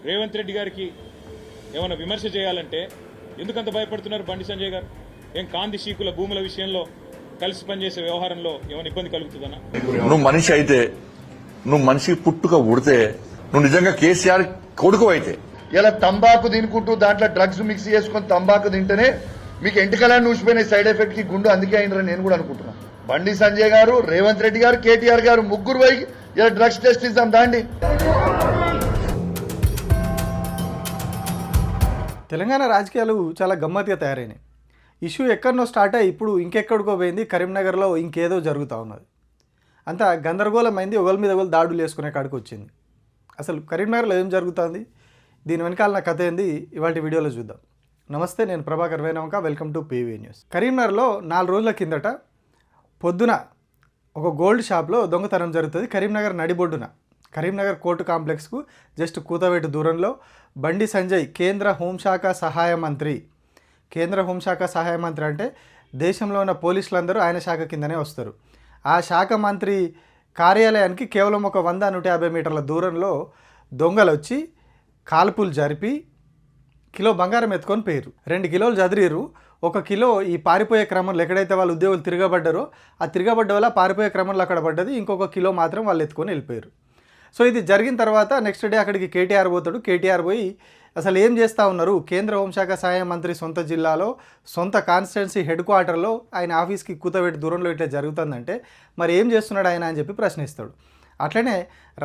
రేవంత్ రెడ్డి గారికి ఏమైనా విమర్శ చేయాలంటే ఎందుకంత భయపడుతున్నారు బండి సంజయ్ గారు? ఏం కాంది శీకుల భూముల విషయంలో కలిసి పనిచేసే వ్యవహారంలో ఏమైనా ఇబ్బంది కలుగుతుందన్నా? నువ్వు మనిషి అయితే, నువ్వు మనిషి పుట్టుక ఉడితే, నువ్వు నిజంగా కేసీఆర్ కొడుకు అయితే, ఇలా తంబాకు తినుకుంటూ దాంట్లో డ్రగ్స్ మిక్స్ చేసుకుని తంబాకు తింటేనే మీకు ఎంటికలని నూసిపోయిన సైడ్ ఎఫెక్ట్ కి గుండు అందుకే అయినరని నేను కూడా అనుకుంటున్నాను. బండి సంజయ్ గారు, రేవంత్ రెడ్డి గారు, కేటీఆర్ గారు ముగ్గురు పోయి ఇలా డ్రగ్స్ టెస్ట్ ఇద్దాం దాండి. తెలంగాణ రాజకీయాలు చాలా గమ్మత్తుగా తయారైనాయి. ఇష్యూ ఎక్కడనో స్టార్ట్ అయ్యి ఇప్పుడు ఇంకెక్కడికో పోయింది. కరీంనగర్లో ఇంకేదో జరుగుతూ ఉన్నది. అంతా గందరగోళమైంది. ఒకరి మీద ఒకరు దాడులు వేసుకునే కాడికి వచ్చింది. అసలు కరీంనగర్లో ఏం జరుగుతుంది, దీని వెనకాల నా కథ ఏంది ఇవాళ వీడియోలో చూద్దాం. నమస్తే, నేను Prabhakar Venavanka. Welcome to PV news. కరీంనగర్లో 4 రోజుల కిందట పొద్దున ఒక గోల్డ్ షాప్లో దొంగతనం జరుగుతుంది. కరీంనగర్ నడిబొడ్డున, కరీంనగర్ కోర్టు కాంప్లెక్స్కు జస్ట్ కూతవేటు దూరంలో బండి సంజయ్ కేంద్ర హోంశాఖ సహాయ మంత్రి. కేంద్ర హోంశాఖ సహాయ మంత్రి అంటే దేశంలో ఉన్న పోలీసులందరూ ఆయన శాఖ కిందనే వస్తారు. ఆ శాఖ మంత్రి కార్యాలయానికి కేవలం ఒక 100-150 మీటర్ల దూరంలో దొంగలు వచ్చి కాల్పులు జరిపి కిలో బంగారం ఎత్తుకొని పోయారు. 2 కిలోలు చదిరిరు. 1 కిలో ఈ పారిపోయే క్రమంలో ఎక్కడైతే వాళ్ళు ఉద్యోగులు తిరగబడ్డారో ఆ తిరగబడ్డ వల్ల పారిపోయే క్రమంలో అక్కడ పడ్డది. ఇంకొక కిలో మాత్రం వాళ్ళు ఎత్తుకొని వెళ్ళిపోయారు. సో ఇది జరిగిన తర్వాత నెక్స్ట్ డే అక్కడికి కేటీఆర్ పోతాడు. కేటీఆర్ పోయి అసలు ఏం చేస్తూ ఉన్నారు, కేంద్ర హోంశాఖ సహాయ మంత్రి సొంత జిల్లాలో సొంత కాన్స్టిట్యున్సీ హెడ్ క్వార్టర్లో ఆయన ఆఫీస్కి కూతబెట్టి దూరంలో ఇట్లా జరుగుతుందంటే మరి ఏం చేస్తున్నాడు ఆయన అని చెప్పి ప్రశ్నిస్తాడు. అట్లనే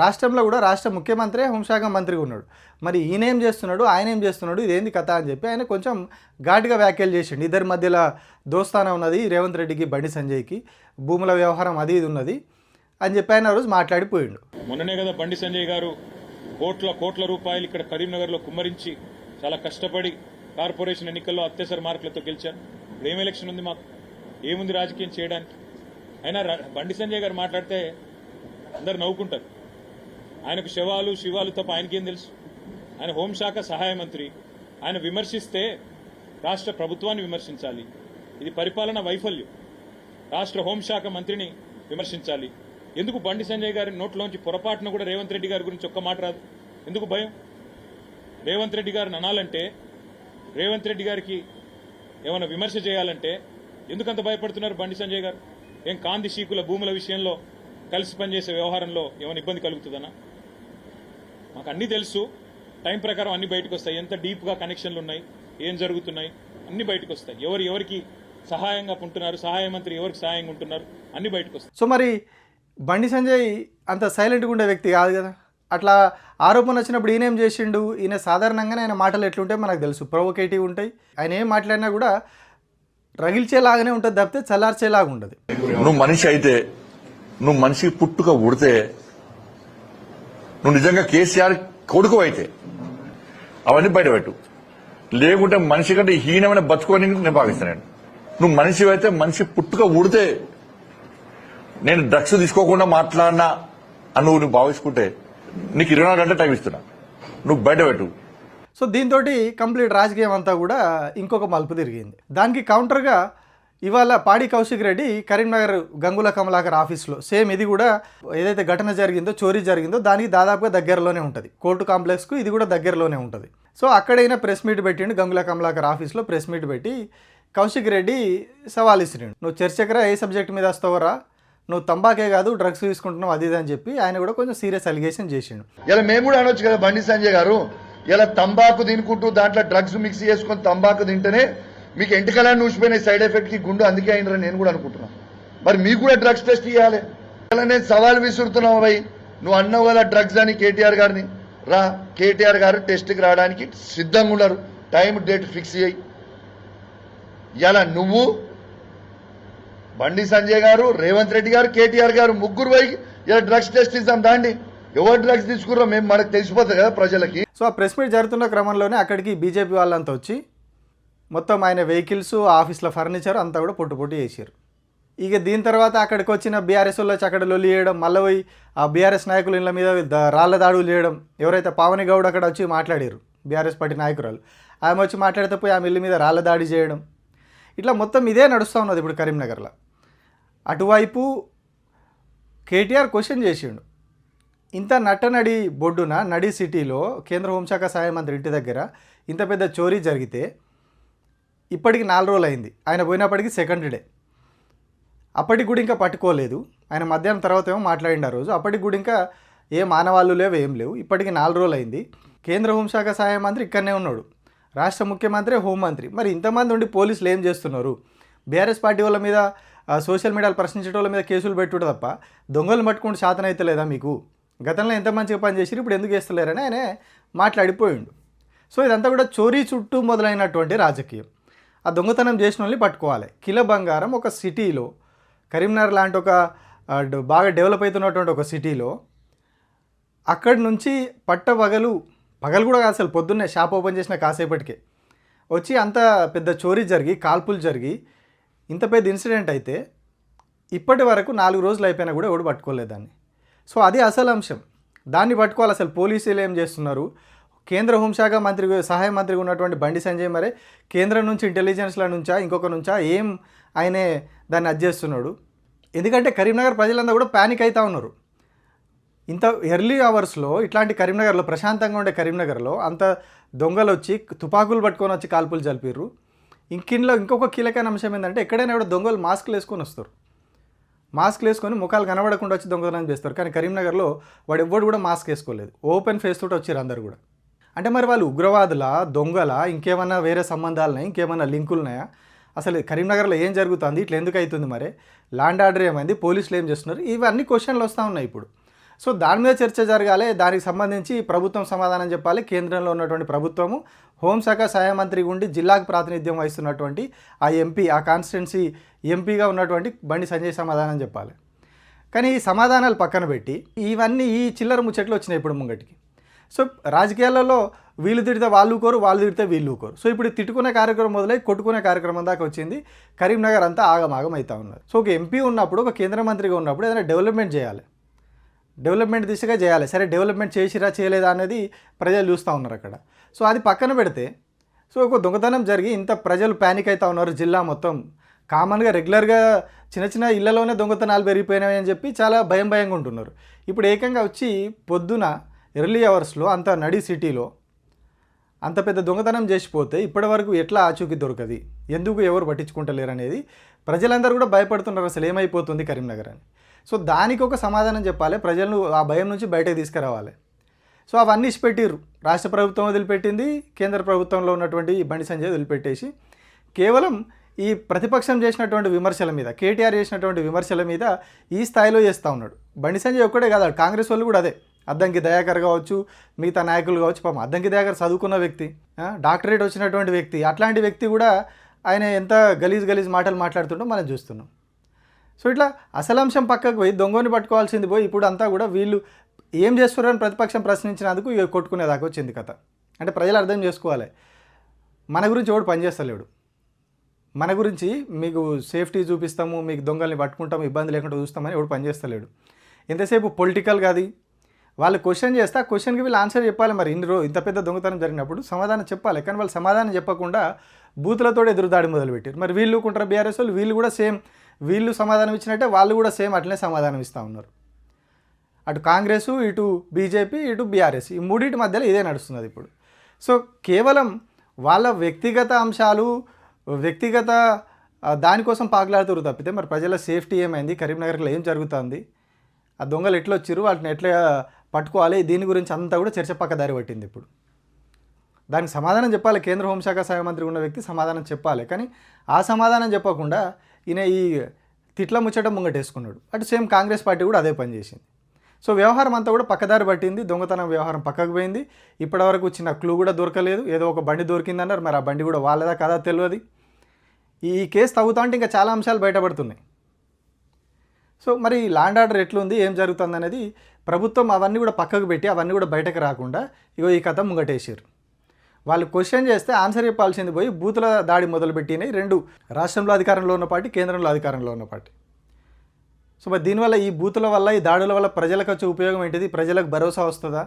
రాష్ట్రంలో కూడా రాష్ట్ర ముఖ్యమంత్రి హోంశాఖ మంత్రిగా ఉన్నాడు. మరి ఈయన ఏం చేస్తున్నాడు, ఆయన ఏం చేస్తున్నాడు, ఇదేంది కథ అని చెప్పి ఆయన కొంచెం ఘాటుగా వ్యాఖ్యలు చేసిండు. ఇద్దరి మధ్యలో దోస్తానా ఉన్నది రేవంత్ రెడ్డికి బండి సంజయ్కి, భూముల వ్యవహారం అది ఇది ఉన్నది అని చెప్పి ఆయన రోజు మాట్లాడిపోయిండు. మొన్ననే కదా బండి సంజయ్ గారు కోట్ల రూపాయలు ఇక్కడ కరీంనగర్లో కుమ్మరించి చాలా కష్టపడి కార్పొరేషన్ ఎన్నికల్లో అత్యవసర మార్కులతో గెలిచారు. ఇప్పుడు ఏం ఎలక్షన్ ఉంది, మాకు ఏముంది రాజకీయం చేయడానికి? అయినా బండి సంజయ్ గారు మాట్లాడితే అందరు నవ్వుకుంటారు. ఆయనకు శివాలు తప్ప ఆయనకేం తెలుసు? ఆయన హోంశాఖ సహాయ మంత్రి. ఆయన విమర్శిస్తే రాష్ట్ర ప్రభుత్వాన్ని విమర్శించాలి. ఇది పరిపాలన వైఫల్యం. రాష్ట్ర హోంశాఖ మంత్రిని విమర్శించాలి. ఎందుకు బండి సంజయ్ గారి నోట్లోంచి పొరపాటును కూడా రేవంత్ రెడ్డి గారి గురించి ఒక్క మాట రాదు? ఎందుకు భయం? రేవంత్ రెడ్డి గారిని అనాలంటే, రేవంత్ రెడ్డి గారికి ఏమైనా విమర్శ చేయాలంటే ఎందుకంత భయపడుతున్నారు బండి సంజయ్ గారు? ఏం కాంది శీకుల భూముల విషయంలో కలిసి పనిచేసే వ్యవహారంలో ఏమైనా ఇబ్బంది కలుగుతుందన్నా? మాకు అన్నీ తెలుసు. టైం ప్రకారం అన్ని బయటకు వస్తాయి. ఎంత డీప్గా కనెక్షన్లు ఉన్నాయి, ఏం జరుగుతున్నాయి అన్ని బయటకు వస్తాయి. ఎవరికి సహాయంగా ఉంటున్నారు, సహాయ మంత్రి ఎవరికి సహాయంగా ఉంటున్నారు అన్ని బయటకు వస్తాయి. సో మరి బండి సంజయ్ అంత సైలెంట్గా ఉండే వ్యక్తి కాదు కదా. అట్లా ఆరోపణ వచ్చినప్పుడు ఈయన ఏం చేసిండు, ఈయన సాధారణంగానే ఆయన మాటలు ఎట్లుంటాయి మనకు తెలుసు, ప్రొవోకేటివ్ ఉంటాయి. ఆయన ఏం మాట్లాడినా కూడా రగిల్చేలాగానే ఉంటుంది తప్పితే చల్లార్చేలాగా ఉండదు. నువ్వు మనిషి అయితే, నువ్వు మనిషి పుట్టుక ఉడితే, నువ్వు నిజంగా కేసీఆర్ కొడుకు అయితే అవన్నీ బయటపెట్టు. లేకుంటే మనిషి కంటే హీనమైన బతుకొని నేను భావిస్తాను. నువ్వు మనిషి అయితే, మనిషి పుట్టుక ఉడితే, నేను డ్రగ్స్ తీసుకోకుండా మాట్లాడినా అని నువ్వు భావించుకుంటే నీకు 24 గంటల టైం ఇస్తున్నా, నువ్వు బయటపెట్టు. సో దీంతో కంప్లీట్ రాజకీయం అంతా కూడా ఇంకొక మలుపు తిరిగింది. దానికి కౌంటర్గా ఇవాళ పాడి కౌశిక్ రెడ్డి కరీంనగర్ గంగుల కమలాకర్ ఆఫీస్లో సేమ్ ఇది కూడా ఏదైతే ఘటన జరిగిందో, చోరీ జరిగిందో దానికి దాదాపుగా దగ్గరలోనే ఉంటుంది. కోర్టు కాంప్లెక్స్కు ఇది కూడా దగ్గరలోనే ఉంటుంది. సో అక్కడైనా ప్రెస్ మీట్ పెట్టిండు. గంగుల కమలాకర్ ఆఫీస్లో ప్రెస్ మీట్ పెట్టి కౌశిక్ రెడ్డి సవాల్ ఇస్తున్నాడు. నువ్వు చర్చకరా ఏ సబ్జెక్ట్ మీద వస్తావరా, నువ్వు తంబాకే కాదు డ్రగ్స్ తీసుకుంటున్నావు అది అని చెప్పి ఆయన కూడా కొంచెం సీరియస్ అలిగేషన్ చేసిండు. ఇలా మేము కూడా అనొచ్చు కదా బండి సంజయ్ గారు, ఇలా తంబాకు తినుకుంటూ దాంట్లో డ్రగ్స్ మిక్స్ చేసుకుని తంబాకు తింటేనే మీకు ఎంటికలని నూసిపోయిన సైడ్ ఎఫెక్ట్ కి గుండు అందుకే అయినరని నేను కూడా అనుకుంటున్నాను. మరి మీకు కూడా డ్రగ్స్ టెస్ట్ ఇవ్వాలి. ఇలా నేను సవాల్ విసురుతున్నావు భయ్, నువ్వు అన్నావు కదా డ్రగ్స్ అని కేటీఆర్ గారిని. రా, కేటీఆర్ గారు టెస్ట్కి రావడానికి సిద్ధంగా ఉన్నారు. టైం డేట్ ఫిక్స్ చేయి. ఇలా నువ్వు బండి సంజయ్ గారు, రేవంత్ రెడ్డి గారు, కేటీఆర్ గారు ముగ్గురు పోయి ఇలా డ్రగ్స్ టెస్ట్ ఇద్దాం దాండి. ఎవరు డ్రగ్స్ తీసుకుర్రో మేము మనకు తెలిసిపోతుంది కదా ప్రజలకి. సో ఆ ప్రెస్ మీట్ జరుగుతున్న క్రమంలోనే అక్కడికి బీజేపీ వాళ్ళంతా వచ్చి మొత్తం ఆయన వెహికల్స్, ఆఫీస్లో ఫర్నిచర్ అంతా కూడా పొట్టు చేశారు. ఇక దీని తర్వాత అక్కడికి వచ్చిన బీఆర్ఎస్ వాళ్ళు వచ్చి అక్కడ లొల్లి చేయడం, మళ్ళీ పోయి ఆ బీఆర్ఎస్ నాయకుల ఇళ్ళ మీద రాళ్ల దాడులు చేయడం. ఎవరైతే పావని గౌడ్ అక్కడ వచ్చి మాట్లాడారు, బీఆర్ఎస్ పార్టీ నాయకురాలు, ఆమె వచ్చి మాట్లాడితే పోయి ఆమె ఇల్లు మీద రాళ్ల దాడి చేయడం. ఇట్లా మొత్తం ఇదే నడుస్తూ ఉన్నది ఇప్పుడు కరీంనగర్లో. అటువైపు కేటీఆర్ క్వశ్చన్ చేసిండు, ఇంత నట్టనడి బొడ్డున నడి సిటీలో కేంద్ర హోంశాఖ సహాయ మంత్రి ఇంటి దగ్గర ఇంత పెద్ద చోరీ జరిగితే ఇప్పటికి 4 రోజులు అయింది. ఆయన పోయినప్పటికీ సెకండ్ డే. అప్పటికి కూడా ఇంకా పట్టుకోలేదు. ఆయన మధ్యాహ్నం తర్వాత ఏమో మాట్లాడిండు ఆ రోజు. అప్పటికి కూడా ఇంకా ఏ మానవాళ్ళు లేవు, ఏం లేవు. ఇప్పటికి 4 రోజులు అయింది. కేంద్ర హోంశాఖ సహాయ మంత్రి ఇక్కడనే ఉన్నాడు, రాష్ట్ర ముఖ్యమంత్రి, హోంమంత్రి. మరి ఇంతమంది ఉండి పోలీసులు ఏం చేస్తున్నారు? బీఆర్ఎస్ పార్టీ వాళ్ళ మీద సోషల్ మీడియాలో ప్రశ్నించే వాళ్ళ మీద కేసులు పెట్టుడు తప్ప దొంగలు పట్టుకుంటూ శాతం అయితే లేదా మీకు? గతంలో ఎంత మంచిగా పనిచేసి ఇప్పుడు ఎందుకు చేస్తలేరని ఆయన మాట్లాడిపోయిండు. సో ఇదంతా కూడా చోరీ చుట్టూ మొదలైనటువంటి రాజకీయం. ఆ దొంగతనం చేసిన వాళ్ళని పట్టుకోవాలి. కిలో బంగారం ఒక సిటీలో, కరీంనగర్ లాంటి ఒక బాగా డెవలప్ అవుతున్నటువంటి ఒక సిటీలో అక్కడి నుంచి పగలు కూడా కాదు, అసలు పొద్దున్నే షాప్ ఓపెన్ చేసిన కాసేపటికే వచ్చి అంత పెద్ద చోరీ జరిగి, కాల్పులు జరిగి, ఇంత పెద్ద ఇన్సిడెంట్ అయితే ఇప్పటి వరకు 4 రోజులు అయిపోయినా కూడా ఎవడు పట్టుకోలేదు దాన్ని. సో అది అసలు అంశం. దాన్ని పట్టుకోవాలి. అసలు పోలీసులు ఏం చేస్తున్నారు? కేంద్ర హోంశాఖ మంత్రి, సహాయ మంత్రిగా ఉన్నటువంటి బండి సంజయ్ మరే కేంద్రం నుంచి ఇంటెలిజెన్స్ల నుంచా ఇంకొక నుంచా ఏం ఆయనే దాన్ని అడ్జేస్తున్నాడు? ఎందుకంటే కరీంనగర్ ప్రజలందరూ కూడా ప్యానిక్ అవుతూ ఉన్నారు. ఇంత ఎర్లీ అవర్స్లో ఇట్లాంటి కరీంనగర్లో, ప్రశాంతంగా ఉండే కరీంనగర్లో అంత దొంగలు వచ్చి తుపాకులు పట్టుకొని వచ్చి కాల్పులు జరిపిర్రు. ఇంకొక కీలకమైన అంశం ఏంటంటే ఎక్కడైనా కూడా దొంగలు మాస్కులు వేసుకొని వస్తారు. మాస్క్లు వేసుకొని ముఖాలు కనబడకుండా వచ్చి దొంగతనం చేస్తారు. కానీ కరీంనగర్లో వాడు ఎవ్వడు కూడా మాస్క్ వేసుకోలేదు, ఓపెన్ ఫేస్ తోటి వచ్చారు అందరు కూడా. అంటే మరి వాళ్ళు ఉగ్రవాదుల, దొంగల, ఇంకేమన్నా వేరే సంబంధాలున్నాయి, ఇంకేమన్నా లింకులు ఉన్నాయా? అసలు కరీంనగర్లో ఏం జరుగుతుంది? ఇట్లా ఎందుకు అవుతుంది? మరి ల్యాండ్ ఆర్డర్ ఏమైంది? పోలీసులు ఏం చేస్తున్నారు? ఇవన్నీ క్వశ్చన్లు వస్తూ ఉన్నాయి ఇప్పుడు. సో దాని మీద చర్చ జరగాలి. దానికి సంబంధించి ప్రభుత్వం సమాధానం చెప్పాలి. కేంద్రంలో ఉన్నటువంటి ప్రభుత్వము, హోంశాఖ సహాయ మంత్రి ఉండి జిల్లాకు ప్రాతినిధ్యం వహిస్తున్నటువంటి ఆ ఎంపీ, ఆ కాన్స్టిట్యున్సీ ఎంపీగా ఉన్నటువంటి బండి సంజయ్ సమాధానం చెప్పాలి. కానీ ఈ సమాధానాలు పక్కన పెట్టి ఇవన్నీ ఈ చిల్లర ముచ్చట్లు వచ్చినాయి ఇప్పుడు ముంగటికి. సో రాజకీయాలలో వీళ్ళు తిడితే వాళ్ళు ఊకోరు, వాళ్ళు తిడితే వీళ్ళు ఊకోరు. సో ఇప్పుడు తిట్టుకునే కార్యక్రమం మొదలై కొట్టుకునే కార్యక్రమం దాకా వచ్చింది. కరీంనగర్ అంతా ఆగమాగం అవుతా ఉన్నారు. సో ఒక ఎంపీ ఉన్నప్పుడు, ఒక కేంద్ర మంత్రిగా ఉన్నప్పుడు ఏదైనా డెవలప్మెంట్ చేయాలి, డెవలప్మెంట్ దిశగా చేయాలి. సరే డెవలప్మెంట్ చేసిరా చేయలేదా అనేది ప్రజలు చూస్తూ ఉన్నారు అక్కడ. సో అది పక్కన పెడితే, సో ఒక దొంగతనం జరిగి ఇంత ప్రజలు ప్యానిక్ అవుతూ ఉన్నారు. జిల్లా మొత్తం కామన్గా రెగ్యులర్గా చిన్న చిన్న ఇళ్లలోనే దొంగతనాలు పెరిగిపోయినాయి అని చెప్పి చాలా భయంగా ఉంటున్నారు. ఇప్పుడు ఏకంగా వచ్చి పొద్దున ఎర్లీ అవర్స్లో అంత నడి సిటీలో అంత పెద్ద దొంగతనం చేసిపోతే ఇప్పటి వరకు ఎట్లా ఆచూకీ దొరకది? ఎందుకు ఎవరు పట్టించుకుంటలేరు అనేది ప్రజలందరూ కూడా భయపడుతున్నారు. అసలు ఏమైపోతుంది కరీంనగర్ అని. సో దానికి ఒక సమాధానం చెప్పాలి, ప్రజలను ఆ భయం నుంచి బయటకు తీసుకురావాలి. సో అవన్నీ ఇచ్చిపెట్టిర్రు. రాష్ట్ర ప్రభుత్వం వదిలిపెట్టింది, కేంద్ర ప్రభుత్వంలో ఉన్నటువంటి బండి సంజయ్ వదిలిపెట్టేసి కేవలం ఈ ప్రతిపక్షం చేసినటువంటి విమర్శల మీద, కేటీఆర్ చేసినటువంటి విమర్శల మీద ఈ స్థాయిలో చేస్తూ ఉన్నాడు. బండి సంజయ్ ఒక్కడే కాదు, కాంగ్రెస్ వాళ్ళు కూడా అదే. అద్దంకి దయాకర్ కావచ్చు, మిగతా నాయకులు కావచ్చు. పాపం అద్దంకి దయాకర్ చదువుకున్న వ్యక్తి, డాక్టరేట్ వచ్చినటువంటి వ్యక్తి. అట్లాంటి వ్యక్తి కూడా ఆయన ఎంత గలీజ్ మాటలు మాట్లాడుతుండో మనం చూస్తున్నాం. సో ఇట్లా అసలు అంశం పక్కకు పోయి దొంగని పట్టుకోవాల్సింది పోయి ఇప్పుడు అంతా కూడా వీళ్ళు ఏం చేస్తున్నారని ప్రతిపక్షం ప్రశ్నించినందుకు కొట్టుకునేదాకా వచ్చింది కథ. అంటే ప్రజలు అర్థం చేసుకోవాలి, మన గురించి ఎవడు పనిచేస్తలేడు. మన గురించి మీకు సేఫ్టీ చూపిస్తాము, మీకు దొంగల్ని పట్టుకుంటాము, ఇబ్బంది లేకుండా చూస్తామని ఎవడు పనిచేస్తలేడు. ఎంతసేపు పొలిటికల్గా అది వాళ్ళు క్వశ్చన్ చేస్తే ఆ క్వశ్చన్కి వీళ్ళు ఆన్సర్ చెప్పాలి. మరి ఇంత పెద్ద దొంగతనం జరిగినప్పుడు సమాధానం చెప్పాలి. కానీ వాళ్ళు సమాధానం చెప్పకుండా బూతులతో ఎదురుదాడి మొదలుపెట్టారు. మరి వీళ్ళు ఊరుకుంటారు బీఆర్ఎస్ వాళ్ళు, వీళ్ళు కూడా సేమ్, వీళ్ళు సమాధానం ఇచ్చినట్టే వాళ్ళు కూడా సేమ్ అట్లనే సమాధానం ఇస్తూ ఉన్నారు. అటు కాంగ్రెస్, ఇటు బీజేపీ, ఇటు బీఆర్ఎస్, ఈ మూడింటి మధ్యలో ఇదే నడుస్తున్నది ఇప్పుడు. సో కేవలం వాళ్ళ వ్యక్తిగత అంశాలు, వ్యక్తిగత దానికోసం పాకులాడుతారు తప్పితే మరి ప్రజల సేఫ్టీ ఏమైంది, కరీంనగర్లో ఏం జరుగుతుంది, ఆ దొంగలు ఎట్లా వచ్చారు, వాటిని ఎట్లా పట్టుకోవాలి, దీని గురించి అంతా కూడా చర్చ పక్కదారి పట్టింది. ఇప్పుడు దానికి సమాధానం చెప్పాలి. కేంద్ర హోంశాఖ సహాయ మంత్రి ఉన్న వ్యక్తి సమాధానం చెప్పాలి. కానీ ఆ సమాధానం చెప్పకుండా ఈయన ఈ తిట్ల ముచ్చట ముంగటేసుకున్నాడు. అటు సేమ్ కాంగ్రెస్ పార్టీ కూడా అదే పని చేసింది. సో వ్యవహారం అంతా కూడా పక్కదారి పట్టింది. దొంగతనం వ్యవహారం పక్కకు పోయింది. ఇప్పటివరకు చిన్న క్లూ కూడా దొరకలేదు. ఏదో ఒక బండి దొరికిందన్నారు, మరి ఆ బండి కూడా వాళ్ళదా కదా తెలియదు. ఈ కేసు తవ్వుతా అంటే ఇంకా చాలా అంశాలు బయటపడుతున్నాయి. సో మరి ల్యాండ్ ఆర్డర్ ఎట్లుంది, ఏం జరుగుతుంది అనేది ప్రభుత్వం అవన్నీ కూడా పక్కకు పెట్టి అవన్నీ కూడా బయటకు రాకుండా ఇగో ఈ కథ ముంగటేసారు. వాళ్ళు క్వశ్చన్ చేస్తే ఆన్సర్ చెప్పాల్సింది పోయి బూతుల దాడి మొదలుపెట్టినాయి రెండు, రాష్ట్రంలో అధికారంలో ఉన్న పార్టీ, కేంద్రంలో అధికారంలో ఉన్న పార్టీ. సో మరి దీనివల్ల, ఈ బూతుల వల్ల, ఈ దాడుల వల్ల ప్రజలకు వచ్చే ఉపయోగం ఏంటిది, ప్రజలకు భరోసా వస్తుందా,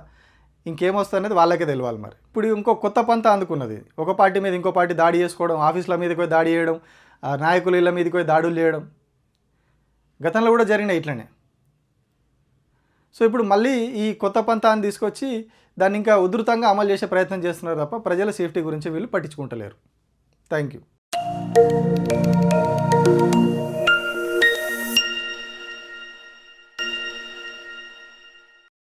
ఇంకేమొస్తుంది అనేది వాళ్ళకే తెలియాలి. మరి ఇప్పుడు ఇంకో కొత్త పంత అందుకున్నది, ఒక పార్టీ మీద ఇంకో పార్టీ దాడి చేసుకోవడం, ఆఫీసుల మీదకి పోయి దాడి చేయడం, నాయకుల ఇళ్ళ మీదకి పోయి దాడులు చేయడం గతంలో కూడా జరిగినాయి ఇట్లనే. సో ఇప్పుడు మళ్ళీ ఈ కొత్త పంతాన్ని తీసుకొచ్చి దాన్ని ఇంకా ఉధృతంగా అమలు చేసే ప్రయత్నం చేస్తున్నారు తప్ప ప్రజల సేఫ్టీ గురించి వీళ్ళు పట్టించుకుంటలేరు. Thank you.